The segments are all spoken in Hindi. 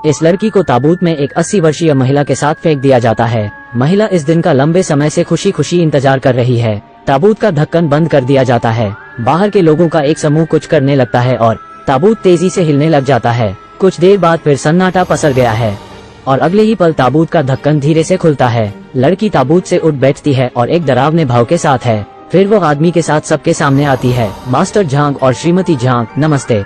इस लड़की को ताबूत में एक 80 वर्षीय महिला के साथ फेंक दिया जाता है। महिला इस दिन का लंबे समय से खुशी खुशी इंतजार कर रही है। ताबूत का ढक्कन बंद कर दिया जाता है। बाहर के लोगों का एक समूह कुछ करने लगता है और ताबूत तेजी से हिलने लग जाता है। कुछ देर बाद फिर सन्नाटा पसर गया है और अगले ही पल ताबूत का ढक्कन धीरे से खुलता है। लड़की ताबूत से उठ बैठती है और एक डरावने भाव के साथ है। फिर वो आदमी के साथ सबके सामने आती है। मास्टर झांग और श्रीमती झांग, नमस्ते।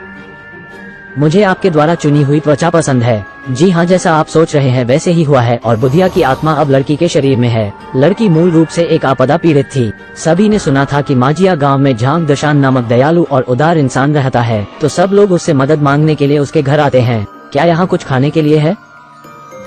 मुझे आपके द्वारा चुनी हुई त्वचा पसंद है। जी हाँ, जैसा आप सोच रहे हैं वैसे ही हुआ है और बुधिया की आत्मा अब लड़की के शरीर में है। लड़की मूल रूप से एक आपदा पीड़ित थी। सभी ने सुना था कि माजिया गांव में झांग दशान नामक दयालु और उदार इंसान रहता है, तो सब लोग उससे मदद मांगने के लिए उसके घर आते हैं। क्या यहाँ कुछ खाने के लिए है?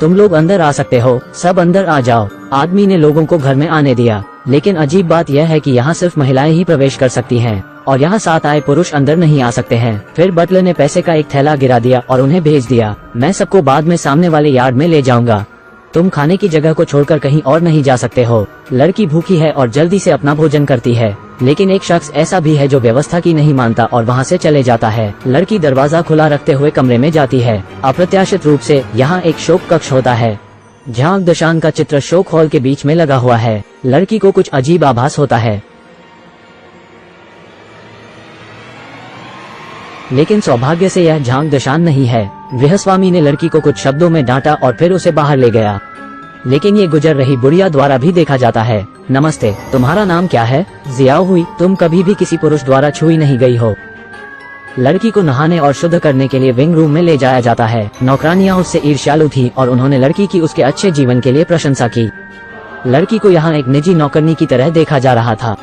तुम लोग अंदर आ सकते हो, सब अंदर आ जाओ। आदमी ने लोगों को घर में आने दिया, लेकिन अजीब बात यह है कि यहाँ सिर्फ महिलाएं ही प्रवेश कर सकती हैं और यहाँ साथ आए पुरुष अंदर नहीं आ सकते हैं। फिर बटलर ने पैसे का एक थैला गिरा दिया और उन्हें भेज दिया, मैं सबको बाद में सामने वाले यार्ड में ले जाऊंगा। तुम खाने की जगह को छोड़कर कहीं और नहीं जा सकते हो। लड़की भूखी है और जल्दी से अपना भोजन करती है, लेकिन एक शख्स ऐसा भी है जो व्यवस्था की नहीं मानता और वहाँ से चले जाता है। लड़की दरवाजा खुला रखते हुए कमरे में जाती है। अप्रत्याशित रूप से यहाँ एक शोक कक्ष होता है। झांग दशान का चित्र शोक हॉल के बीच में लगा हुआ है। लड़की को कुछ अजीब आभास होता है, लेकिन सौभाग्य से यह झांग दशान नहीं है। गृहस्वामी ने लड़की को कुछ शब्दों में डांटा और फिर उसे बाहर ले गया, लेकिन ये गुजर रही बुढ़िया द्वारा भी देखा जाता है। नमस्ते, तुम्हारा नाम क्या है? जियाओ हुई। तुम कभी भी किसी पुरुष द्वारा छुई नहीं गई हो। लड़की को नहाने और शुद्ध करने के लिए विंग रूम में ले जाया जाता है। नौकरानियां उससे ईर्ष्यालु थी और उन्होंने लड़की की उसके अच्छे जीवन के लिए प्रशंसा की। लड़की को यहाँ एक निजी नौकरनी की तरह देखा जा रहा था।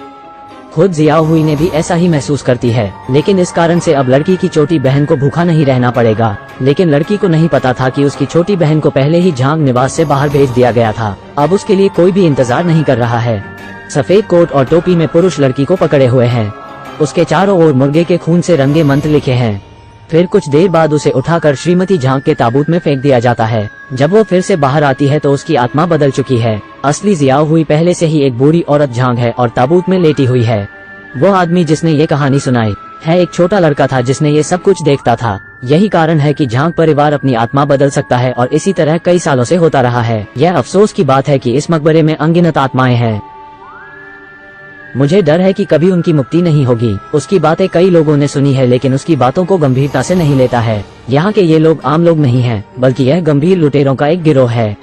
खुद जियाओ हुई ने भी ऐसा ही महसूस करती है, लेकिन इस कारण से अब लड़की की छोटी बहन को भूखा नहीं रहना पड़ेगा। लेकिन लड़की को नहीं पता था कि उसकी छोटी बहन को पहले ही झांग निवास से बाहर भेज दिया गया था। अब उसके लिए कोई भी इंतजार नहीं कर रहा है। सफेद कोट और टोपी में पुरुष लड़की को पकड़े हुए हैं। उसके चारों ओर मुर्गे के खून से रंगे मंत्र लिखे हैं। फिर कुछ देर बाद उसे उठाकर श्रीमती झांग के ताबूत में फेंक दिया जाता है। जब वो फिर से बाहर आती है तो उसकी आत्मा बदल चुकी है। असली जियाओ हुई पहले से ही एक बूढ़ी औरत झांग है और ताबूत में लेटी हुई है। वो आदमी जिसने ये कहानी सुनाई है एक छोटा लड़का था जिसने ये सब कुछ देखता था। यही कारण है कि झांग परिवार अपनी आत्मा बदल सकता है और इसी तरह कई सालों से होता रहा है। यह अफसोस की बात है कि इस मकबरे में अनगिनत आत्माएं हैं। मुझे डर है कि कभी उनकी मुक्ति नहीं होगी। उसकी बातें कई लोगों ने सुनी है, लेकिन उसकी बातों को गंभीरता से नहीं लेता है। यहाँ के ये लोग आम लोग नहीं हैं, बल्कि यह गंभीर लुटेरों का एक गिरोह है।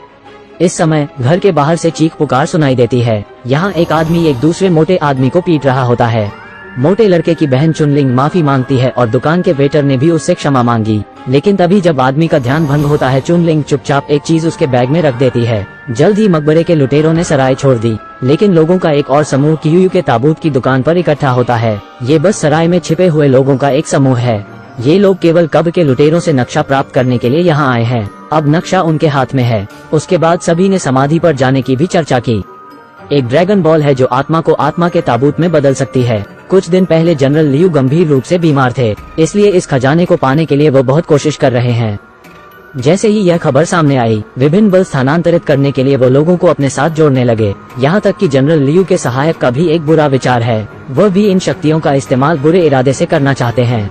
इस समय घर के बाहर से चीख पुकार सुनाई देती है। यहाँ एक आदमी एक दूसरे मोटे आदमी को पीट रहा होता है। मोटे लड़के की बहन चुनलिंग माफी मांगती है और दुकान के वेटर ने भी उससे क्षमा मांगी, लेकिन तभी जब आदमी का ध्यान भंग होता है चुनलिंग चुपचाप एक चीज उसके बैग में रख देती है। जल्द ही मकबरे के लुटेरों ने सराय छोड़ दी, लेकिन लोगों का एक और समूह कियूयू के ताबूत की दुकान पर इकट्ठा होता है। ये बस सराय में छिपे हुए लोगों का एक समूह है। ये लोग केवल कब्र के लुटेरों से नक्शा प्राप्त करने के लिए यहाँ आए हैं। अब नक्शा उनके हाथ में है। उसके बाद सभी ने समाधि पर जाने की भी चर्चा की। एक ड्रैगन बॉल है जो आत्मा को आत्मा के ताबूत में बदल सकती है। कुछ दिन पहले जनरल लियू गंभीर रूप से बीमार थे, इसलिए इस खजाने को पाने के लिए वो बहुत कोशिश कर रहे हैं। जैसे ही यह खबर सामने आई, विभिन्न बल स्थानांतरित करने के लिए वो लोगों को अपने साथ जोड़ने लगे। यहाँ तक कि जनरल लियू के सहायक का भी एक बुरा विचार है। वह भी इन शक्तियों का इस्तेमाल बुरे इरादे से करना चाहते हैं।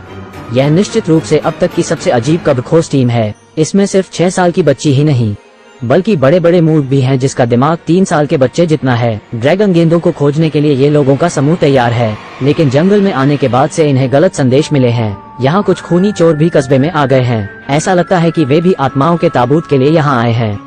यह निश्चित रूप से अब तक की सबसे अजीब कब्रखोज टीम है। इसमें सिर्फ 6 साल की बच्ची ही नहीं, बल्कि बड़े बड़े मूर्ख भी हैं जिसका दिमाग 3 साल के बच्चे जितना है। ड्रैगन गेंदों को खोजने के लिए ये लोगों का समूह तैयार है, लेकिन जंगल में आने के बाद से इन्हें गलत संदेश मिले हैं। यहाँ कुछ खूनी चोर भी कस्बे में आ गए हैं। ऐसा लगता है कि वे भी आत्माओं के ताबूत के लिए यहाँ आए हैं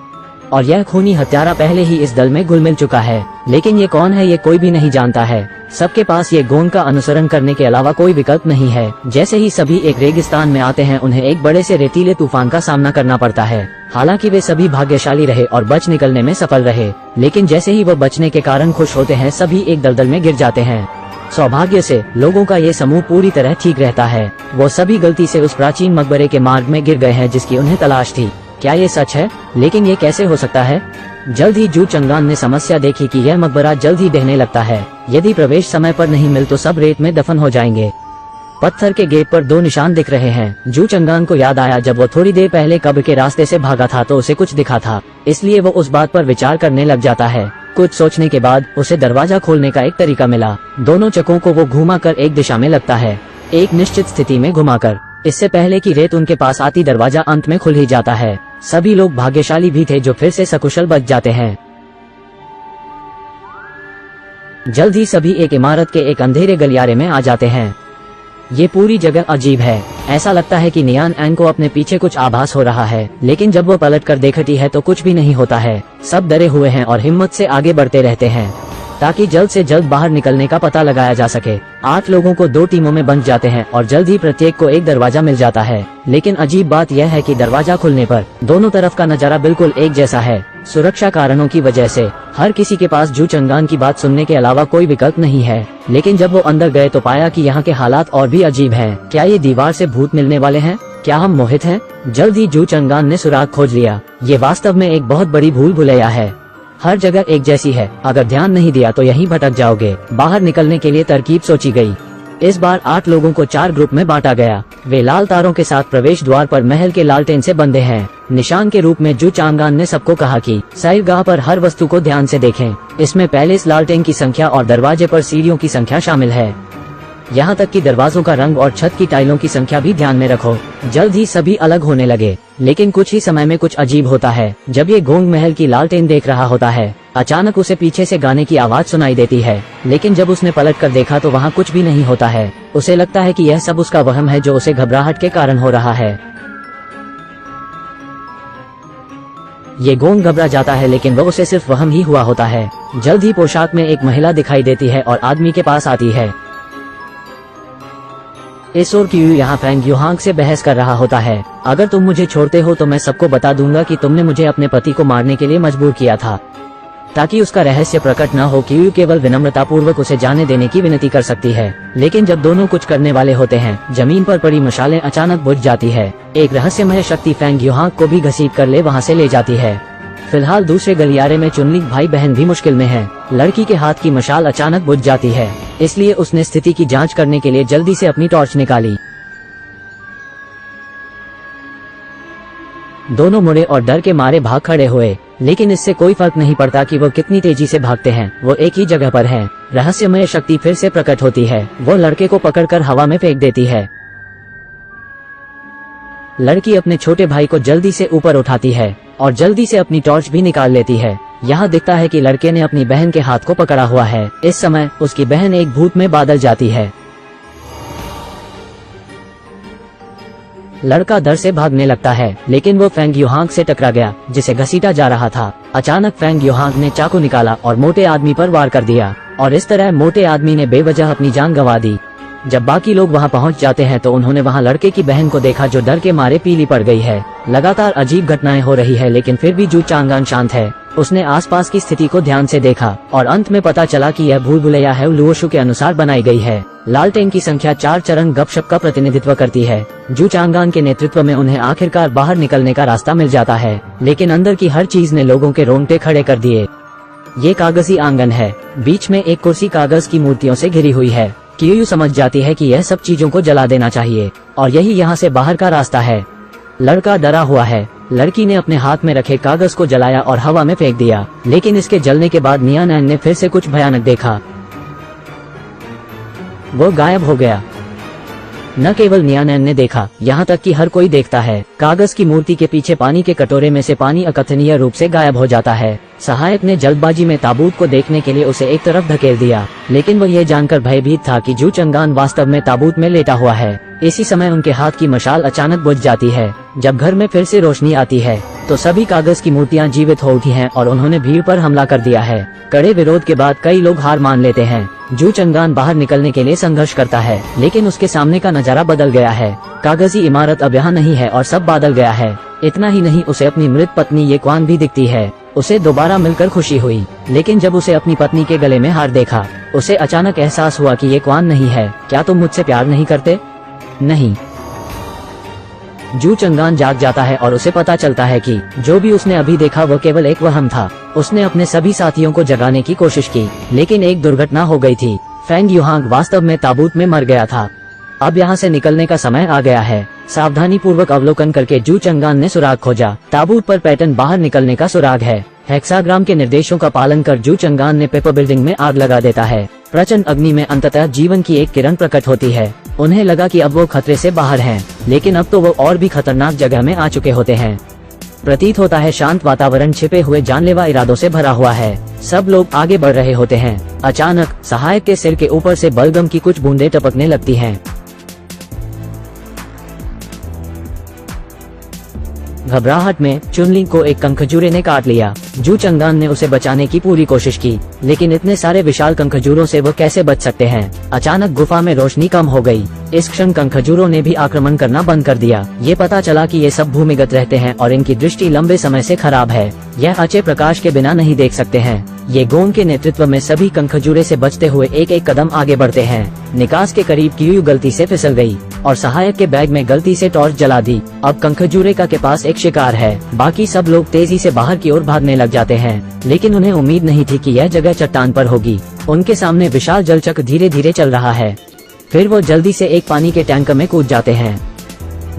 और यह खूनी हत्यारा पहले ही इस दल में घुल मिल चुका है। लेकिन ये कौन है ये कोई भी नहीं जानता है। सबके पास ये गोंद का अनुसरण करने के अलावा कोई विकल्प नहीं है। जैसे ही सभी एक रेगिस्तान में आते हैं उन्हें एक बड़े से रेतीले तूफान का सामना करना पड़ता है। हालांकि वे सभी भाग्यशाली रहे और बच निकलने में सफल रहे, लेकिन जैसे ही वो बचने के कारण खुश होते हैं सभी एक दलदल में गिर जाते हैं। सौभाग्य से लोगों का ये समूह पूरी तरह ठीक रहता है। वो सभी गलती से उस प्राचीन मकबरे के मार्ग में गिर गए हैं जिसकी उन्हें तलाश थी। क्या ये सच है? लेकिन ये कैसे हो सकता है? जल्द ही जू चंगान ने समस्या देखी कि यह मकबरा जल्द ही ढहने लगता है। यदि प्रवेश समय पर नहीं मिल तो सब रेत में दफन हो जाएंगे। पत्थर के गेट पर 2 निशान दिख रहे हैं। जू चंगान को याद आया जब वो थोड़ी देर पहले कब्र के रास्ते से भागा था तो उसे कुछ दिखा था, इसलिए वो उस बात पर विचार करने लग जाता है। कुछ सोचने के बाद उसे दरवाजा खोलने का एक तरीका मिला। दोनों चकों को वो घुमाकर एक दिशा में लगता है, एक निश्चित स्थिति में घुमाकर। इससे पहले कि रेत उनके पास आती दरवाजा अंत में खुल ही जाता है। सभी लोग भाग्यशाली भी थे जो फिर से सकुशल बच जाते हैं। जल्द ही सभी एक इमारत के एक अंधेरे गलियारे में आ जाते हैं। ये पूरी जगह अजीब है। ऐसा लगता है कि नियान एंग को अपने पीछे कुछ आभास हो रहा है, लेकिन जब वो पलट कर देखती है तो कुछ भी नहीं होता है। सब डरे हुए हैं और हिम्मत से आगे बढ़ते रहते हैं ताकि जल्द से जल्द बाहर निकलने का पता लगाया जा सके। 8 लोगों को 2 टीमों में बंट जाते हैं और जल्द ही प्रत्येक को एक दरवाजा मिल जाता है। लेकिन अजीब बात यह है कि दरवाजा खुलने पर दोनों तरफ का नजारा बिल्कुल एक जैसा है। सुरक्षा कारणों की वजह से हर किसी के पास जू चंगान की बात सुनने के अलावा कोई विकल्प नहीं है। लेकिन जब वो अंदर गए तो पाया कि यहाँ के हालात और भी अजीब हैं। क्या ये दीवार से भूत मिलने वाले हैं? क्या हम मोहित हैं? जल्द ही जू चंगान ने सुराग खोज लिया। ये वास्तव में एक बहुत बड़ी भूल भुलैया है। हर जगह एक जैसी है, अगर ध्यान नहीं दिया तो यहीं भटक जाओगे। बाहर निकलने के लिए तरकीब सोची गई। इस बार 8 लोगों को 4 ग्रुप में बांटा गया। वे लाल तारों के साथ प्रवेश द्वार पर महल के लालटेन से बंधे हैं। निशान के रूप में जू चांगान ने सबको कहा कि सैरगाह पर हर वस्तु को ध्यान से देखें। इसमें पैलेस, लालटेन की संख्या और दरवाजे पर सीढ़ियों की संख्या शामिल है। यहाँ तक कि दरवाजों का रंग और छत की टाइलों की संख्या भी ध्यान में रखो। जल्द ही सभी अलग होने लगे, लेकिन कुछ ही समय में कुछ अजीब होता है। जब ये गोंग महल की लालटेन देख रहा होता है, अचानक उसे पीछे से गाने की आवाज सुनाई देती है। लेकिन जब उसने पलट कर देखा तो वहाँ कुछ भी नहीं होता है। उसे लगता है कि यह सब उसका वहम है जो उसे घबराहट के कारण हो रहा है। ये गोंग घबरा जाता है, लेकिन वह उसे सिर्फ वहम ही हुआ होता है। जल्द ही पोशाक में एक महिला दिखाई देती है और आदमी के पास आती है। इस ओर क्यू यहाँ फैंग युहांग से बहस कर रहा होता है। अगर तुम मुझे छोड़ते हो तो मैं सबको बता दूंगा कि तुमने मुझे अपने पति को मारने के लिए मजबूर किया था। ताकि उसका रहस्य प्रकट न हो, क्यू केवल विनम्रता पूर्वक उसे जाने देने की विनती कर सकती है। लेकिन जब दोनों कुछ करने वाले होते हैं, जमीन पर पड़ी मशालें अचानक बुझ जाती है। एक रहस्यमय शक्ति फैंग युहांग को भी घसीट कर वहाँ से ले जाती है। फिलहाल दूसरे गलियारे में चुनलिंग भाई बहन भी मुश्किल में हैं। लड़की के हाथ की मशाल अचानक बुझ जाती है, इसलिए उसने स्थिति की जांच करने के लिए जल्दी से अपनी टॉर्च निकाली। दोनों मुड़े और डर के मारे भाग खड़े हुए, लेकिन इससे कोई फर्क नहीं पड़ता कि वो कितनी तेजी से भागते हैं, वो एक ही जगह पर हैं। रहस्यमय शक्ति फिर से प्रकट होती है। वो लड़के को पकड़कर हवा में फेंक देती है। लड़की अपने छोटे भाई को जल्दी से ऊपर उठाती है और जल्दी से अपनी टॉर्च भी निकाल लेती है। यहाँ दिखता है कि लड़के ने अपनी बहन के हाथ को पकड़ा हुआ है। इस समय उसकी बहन एक भूत में बदल जाती है। लड़का डर से भागने लगता है, लेकिन वो फैंग युहांग से टकरा गया जिसे घसीटा जा रहा था। अचानक फैंग युहांग ने चाकू निकाला और मोटे आदमी पर वार कर दिया, और इस तरह मोटे आदमी ने बेवजह अपनी जान गंवा दी। जब बाकी लोग वहां पहुंच जाते हैं तो उन्होंने वहां लड़के की बहन को देखा जो डर के मारे पीली पड़ गई है। लगातार अजीब घटनाएं हो रही है, लेकिन फिर भी जू चांगान शांत है। उसने आसपास की स्थिति को ध्यान से देखा और अंत में पता चला कि यह भूल भुलैया है लुओशु के अनुसार बनाई गई है। लालटेन की संख्या 4 चरण गपशप का प्रतिनिधित्व करती है। जू चांगान के नेतृत्व में उन्हें आखिरकार बाहर निकलने का रास्ता मिल जाता है, लेकिन अंदर की हर चीज ने लोगों के रोंगटे खड़े कर दिए। ये कागजी आंगन है, बीच में एक कुर्सी कागज की मूर्तियों से घिरी हुई है। क्यू समझ जाती है कि यह सब चीजों को जला देना चाहिए और यही यहाँ से बाहर का रास्ता है। लड़का डरा हुआ है। लड़की ने अपने हाथ में रखे कागज को जलाया और हवा में फेंक दिया, लेकिन इसके जलने के बाद नियान एंग ने फिर से कुछ भयानक देखा। वो गायब हो गया। न केवल नियान एंग ने देखा, यहाँ तक कि हर कोई देखता है। कागज की मूर्ति के पीछे पानी के कटोरे में से पानी अकथनीय रूप से गायब हो जाता है। सहायक ने जल्दबाजी में ताबूत को देखने के लिए उसे एक तरफ धकेल दिया, लेकिन वह यह जानकर भयभीत था कि जू चंगान वास्तव में ताबूत में लेटा हुआ है। इसी समय उनके हाथ की मशाल अचानक बुझ जाती है। जब घर में फिर से रोशनी आती है तो सभी कागज की मूर्तियां जीवित हो उठी हैं और उन्होंने भीड़ पर हमला कर दिया है। कड़े विरोध के बाद कई लोग हार मान लेते हैं। जू चंगान बाहर निकलने के लिए संघर्ष करता है, लेकिन उसके सामने का नजारा बदल गया है। कागजी इमारत अब यहाँ नहीं है और सब बादल गया है। इतना ही नहीं, उसे अपनी मृत पत्नी ये क्वान भी दिखती है। उसे दोबारा मिलकर खुशी हुई, लेकिन जब उसे अपनी पत्नी के गले में हार देखा, उसे अचानक एहसास हुआ कि ये क्वान नहीं है। क्या तुम मुझसे प्यार नहीं करते? नहीं। जू चंगान जाग जाता है और उसे पता चलता है कि जो भी उसने अभी देखा वह केवल एक वहम था। उसने अपने सभी साथियों को जगाने की कोशिश की, लेकिन एक दुर्घटना हो गई थी। फैंग युहांग वास्तव में ताबूत में मर गया था। अब यहाँ से निकलने का समय आ गया है। सावधानी पूर्वक अवलोकन करके जू चंगान ने सुराग खोजा। ताबूत पर पैटर्न बाहर निकलने का सुराग है। हेक्साग्राम के निर्देशों का पालन कर जू चंगान ने पेपर बिल्डिंग में आग लगा देता है। प्रचंड अग्नि में अंततः जीवन की एक किरण प्रकट होती है। उन्हें लगा कि अब वो खतरे से बाहर हैं, लेकिन अब तो वो और भी खतरनाक जगह में आ चुके होते हैं। प्रतीत होता है शांत वातावरण छिपे हुए जानलेवा इरादों से भरा हुआ है। सब लोग आगे बढ़ रहे होते हैं। अचानक सहायक के सिर के ऊपर से बलगम की कुछ बूंदें टपकने लगती हैं। घबराहट में चुनलिंग को एक कंखजूरे ने काट लिया। जू चंगान ने उसे बचाने की पूरी कोशिश की, लेकिन इतने सारे विशाल कंखजूरों से वो कैसे बच सकते हैं। अचानक गुफा में रोशनी कम हो गई। इस क्षण कंखजूरों ने भी आक्रमण करना बंद कर दिया। ये पता चला कि ये सब भूमिगत रहते हैं और इनकी दृष्टि लंबे समय से खराब है। यह अच्छे प्रकाश के बिना नहीं देख सकते हैं। ये गोंग के नेतृत्व में सभी कंखजूरे से बचते हुए एक एक कदम आगे बढ़ते हैं। निकास के करीब क्यूयू गलती से फिसल गई और सहायक के बैग में गलती से टॉर्च जला दी। अब कंखजूरे के पास एक शिकार है। बाकी सब लोग तेजी से बाहर की ओर भागने लग जाते हैं, लेकिन उन्हें उम्मीद नहीं थी कि यह जगह चट्टान पर होगी। उनके सामने विशाल जलचक्र धीरे धीरे चल रहा है। फिर वो जल्दी से एक पानी के टैंक में कूद जाते हैं।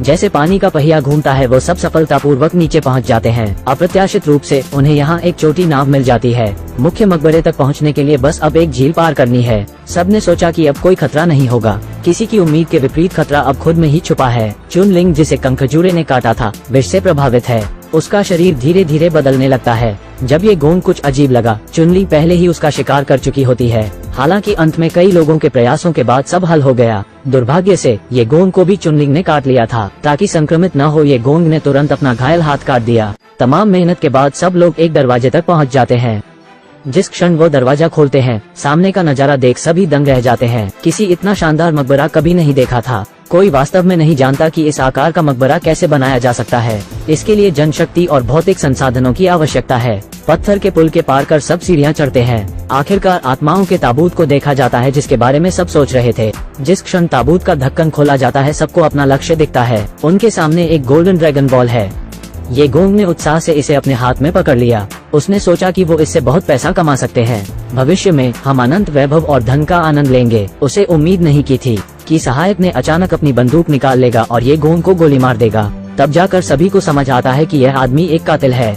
जैसे पानी का पहिया घूमता है, वो सब सफलतापूर्वक नीचे पहुंच जाते हैं। अप्रत्याशित रूप से उन्हें यहाँ एक छोटी नाव मिल जाती है। मुख्य मकबरे तक पहुंचने के लिए बस अब एक झील पार करनी है। सबने सोचा कि अब कोई खतरा नहीं होगा। किसी की उम्मीद के विपरीत खतरा अब खुद में ही छुपा है। चुनलिंग, जिसे कंखजूरे ने काटा था, विष से प्रभावित है। उसका शरीर धीरे धीरे बदलने लगता है। जब ये गोंग कुछ अजीब लगा, चुनलिंग पहले ही उसका शिकार कर चुकी होती है। हालांकि अंत में कई लोगों के प्रयासों के बाद सब हल हो गया। दुर्भाग्य से ये गोंग को भी चुनलिंग ने काट लिया था। ताकि संक्रमित न हो, ये गोंग ने तुरंत अपना घायल हाथ काट दिया। तमाम मेहनत के बाद सब लोग एक दरवाजे तक पहुंच जाते हैं। जिस क्षण वो दरवाजा खोलते हैं, सामने का नजारा देख सभी दंग रह जाते हैं। किसी इतना शानदार मकबरा कभी नहीं देखा था। कोई वास्तव में नहीं जानता कि इस आकार का मकबरा कैसे बनाया जा सकता है। इसके लिए जनशक्ति और भौतिक संसाधनों की आवश्यकता है। पत्थर के पुल के पार कर सब सीढ़ियां चढ़ते हैं। आखिरकार आत्माओं के ताबूत को देखा जाता है, जिसके बारे में सब सोच रहे थे। जिस क्षण ताबूत का ढक्कन खोला जाता है, सबको अपना लक्ष्य दिखता है। उनके सामने एक गोल्डन ड्रैगन बॉल है। ये गोंग ने उत्साह से इसे अपने हाथ में पकड़ लिया। उसने सोचा कि वो इससे बहुत पैसा कमा सकते हैं। भविष्य में हम अनंत वैभव और धन का आनंद लेंगे। उसे उम्मीद नहीं की थी कि सहायक ने अचानक अपनी बंदूक निकाल लेगा और ये गोंग को गोली मार देगा। तब जाकर सभी को समझ आता है कि यह आदमी एक कातिल है।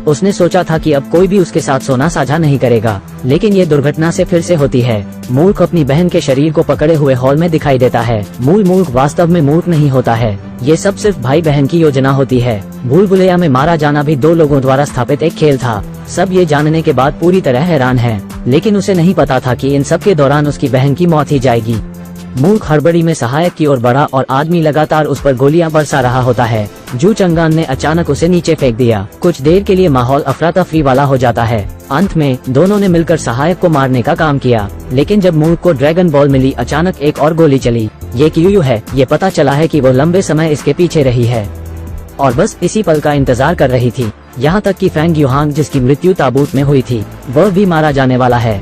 उसने सोचा था कि अब कोई भी उसके साथ सोना साझा नहीं करेगा, लेकिन ये दुर्घटना से फिर से होती है। मूर्ख अपनी बहन के शरीर को पकड़े हुए हॉल में दिखाई देता है। मूर्ख वास्तव में मूर्ख नहीं होता है। ये सब सिर्फ भाई बहन की योजना होती है। भूल भुलैया में मारा जाना भी दो लोगों द्वारा स्थापित एक खेल था। सब ये जानने के बाद पूरी तरह हैरान है, लेकिन उसे नहीं पता था कि इन सब के दौरान उसकी बहन की मौत ही जाएगी। मूर्ख हड़बड़ी में सहायक की ओर बढ़ा और आदमी लगातार उस पर गोलियां बरसा रहा होता है। जू चंगान ने अचानक उसे नीचे फेंक दिया। कुछ देर के लिए माहौल अफरा तफरी वाला हो जाता है। अंत में दोनों ने मिलकर सहायक को मारने का काम किया, लेकिन जब मूर्ख को ड्रैगन बॉल मिली, अचानक एक और गोली चली। ये क्यूयू है। ये पता चला है कि वो लंबे समय इसके पीछे रही है और बस इसी पल का इंतजार कर रही थी। यहाँ तक कि फैंग युहांग, जिसकी मृत्यु ताबूत में हुई थी, वह भी मारा जाने वाला है।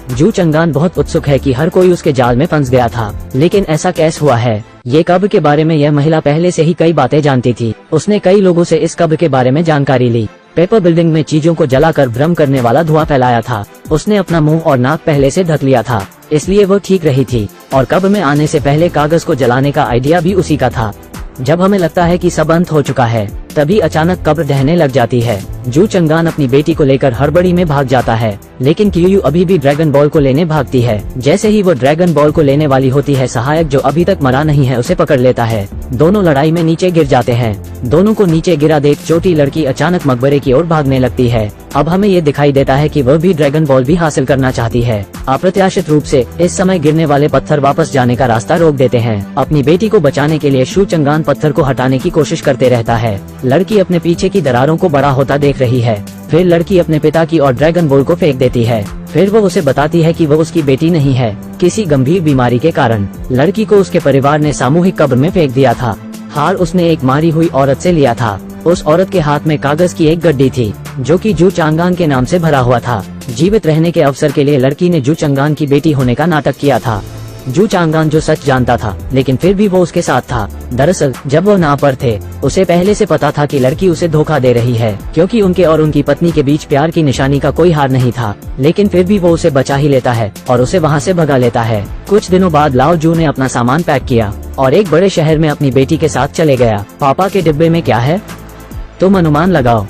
जू चंगान बहुत उत्सुक है कि हर कोई उसके जाल में फंस गया था, लेकिन ऐसा कैसे हुआ है। ये कब्र के बारे में यह महिला पहले से ही कई बातें जानती थी। उसने कई लोगों से इस कब्र के बारे में जानकारी ली। पेपर बिल्डिंग में चीजों को जलाकर भ्रम करने वाला धुआं फैलाया था। उसने अपना मुंह और नाक पहले से ढक लिया था, इसलिए वो ठीक रही थी। और कब्र में आने से पहले कागज को जलाने का आइडिया भी उसी का था। जब हमें लगता है कि सब अंत हो चुका है, तभी अचानक कब्र ढहने लग जाती है। जू चंगान अपनी बेटी को लेकर हड़बड़ी में भाग जाता है, लेकिन क्यूयू अभी भी ड्रैगन बॉल को लेने भागती है। जैसे ही वो ड्रैगन बॉल को लेने वाली होती है, सहायक, जो अभी तक मरा नहीं है, उसे पकड़ लेता है। दोनों लड़ाई में नीचे गिर जाते हैं। दोनों को नीचे गिरा देख छोटी लड़की अचानक मकबरे की ओर भागने लगती है। अब हमें ये दिखाई देता है कि वह भी ड्रैगन बॉल भी हासिल करना चाहती है। अप्रत्याशित रूप से इस समय गिरने वाले पत्थर वापस जाने का रास्ता रोक देते हैं। अपनी बेटी को बचाने के लिए शू चंगान पत्थर को हटाने की कोशिश करते रहता है। लड़की अपने पीछे की दरारों को बड़ा होता देख रही है। फिर लड़की अपने पिता की और ड्रैगन बॉल को फेंक देती है। फिर वो उसे बताती है कि वो उसकी बेटी नहीं है। किसी गंभीर बीमारी के कारण लड़की को उसके परिवार ने सामूहिक कब्र में फेंक दिया था। हार उसने एक मारी हुई औरत से लिया था। उस औरत के हाथ में कागज की एक गड्डी थी, जो कि जू चंगान के नाम से भरा हुआ था। जीवित रहने के अवसर के लिए लड़की ने जू चंगान की बेटी होने का नाटक किया था। जू चंगान जो सच जानता था, लेकिन फिर भी वो उसके साथ था। दरअसल जब वो ना पर थे, उसे पहले से पता था कि लड़की उसे धोखा दे रही है, क्योंकि उनके और उनकी पत्नी के बीच प्यार की निशानी का कोई हार नहीं था। लेकिन फिर भी वो उसे बचा ही लेता है और उसे वहाँ से भगा लेता है। कुछ दिनों बाद लाओ जू ने अपना सामान पैक किया और एक बड़े शहर में अपनी बेटी के साथ चले गया। पापा के डिब्बे में क्या है, तुम अनुमान लगाओ।